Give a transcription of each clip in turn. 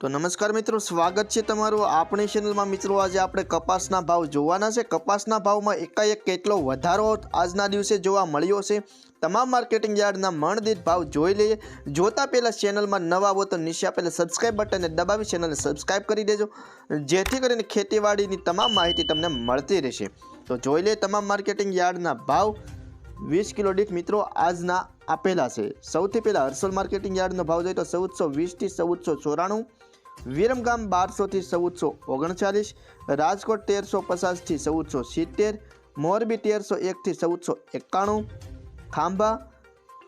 તો નમસ્કાર મિત્રો, સ્વાગત છે તમારું આપણી ચેનલમાં। મિત્રો આજે આપણે કપાસના ભાવ જોવાના છે। કપાસના ભાવમાં એકાએક કેટલો વધારો આજના દિવસે જોવા મળ્યો છે, તમામ માર્કેટિંગ યાર્ડના મણ દીઠ ભાવ જોઈ લઈએ। જોતા પહેલાં ચેનલમાં નવા હો તો નીચે આપેલા સબસ્ક્રાઇબ બટનને દબાવી ચેનલને સબસ્ક્રાઇબ કરી દેજો, જેથી કરીને ખેતીવાડીની તમામ માહિતી તમને મળતી રહેશે। તો જોઈ લઈએ તમામ માર્કેટિંગ યાર્ડના ભાવ 20 કિલો દીઠ મિત્રો આજના આપેલા છે। સૌથી પહેલાં હર્ષોલ માર્કેટિંગ યાર્ડનો ભાવ જોઈએ તો 1420 થી 1494, વિરમગામ 1200 થી 1439, રાજકોટ 1350 થી 1470, મોરબી 1301 થી 1491, ખાંભા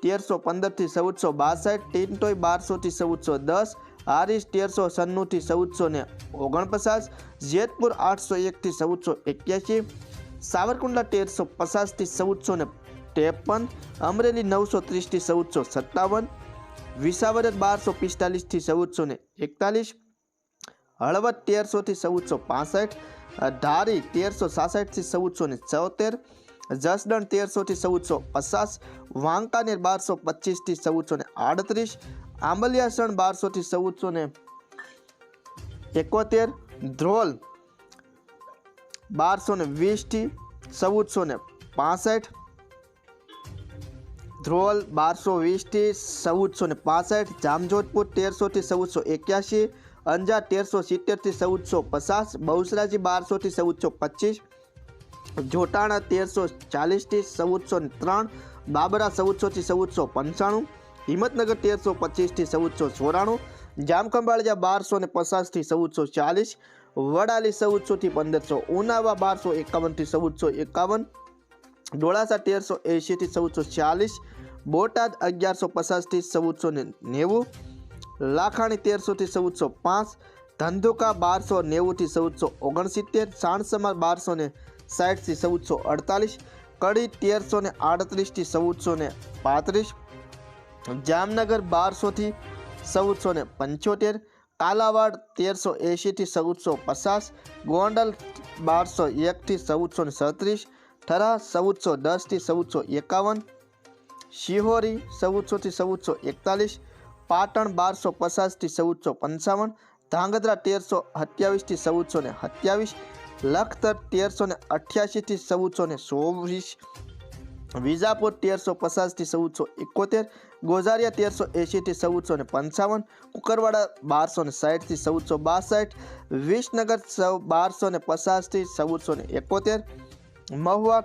1315 થી 1462, ટીંટોઈ 1200 થી 1410, હારીજ 1396 થી 1449, જેતપુર 801 થી 1481, સાવરકુંડલા 1350 થી 1453, અમરેલી 930 થી 1457, વિસાવદર 1245 થી 1441, હળવદ 1300 થી 1465, ધારી 1366 થી 1474, જસદણ 1300 થી 1450, વાંકાનેર 1225 થી 1438, આંબલિયાસણ 1200 થી 1471, ધ્રોલ 1220 થી 1465, ધ્રોલ 1220 થી 1465, જામજોધપુર 1300 થી 1481, અંજાર 1370 થી 1450, બહુચરાજી 1200 થી 1425, જોટાણા 1340 થી 1403, બાબરા 1400 થી 1495, હિંમતનગર 1325 થી 1494, જામખંભાળિયા 1250 થી 1440, વડાલી 1400 થી 1500, ઉનાવા 1251 થી 1451, ડોળાસા 1380 થી 1440, બોટાદ 1150 થી 1490, લાખાણી 1300 થી 1405, ધંધુકા 1290 થી 1469, સાણસમા 1260 થી 1448, કડી 1338 થી 1435, જામનગર 1200 થી 1475, કાલાવાડ 1380 થી 1450, ગોંડલ 1201 થી 1437, થરા 1410 થી 1451, શિહોરી 1400 થી 1441, પાટણ 1250 થી 1455, ધાંગધ્રા 1327 થી 1427, લખતર 1388 થી 1424, વિજાપુર 1350 થી 1471, ગોઝારિયા 1380 થી 1455, કુકરવાડા 1260 થી 1462, વિસનગર 1250 થી 1471, મહુવા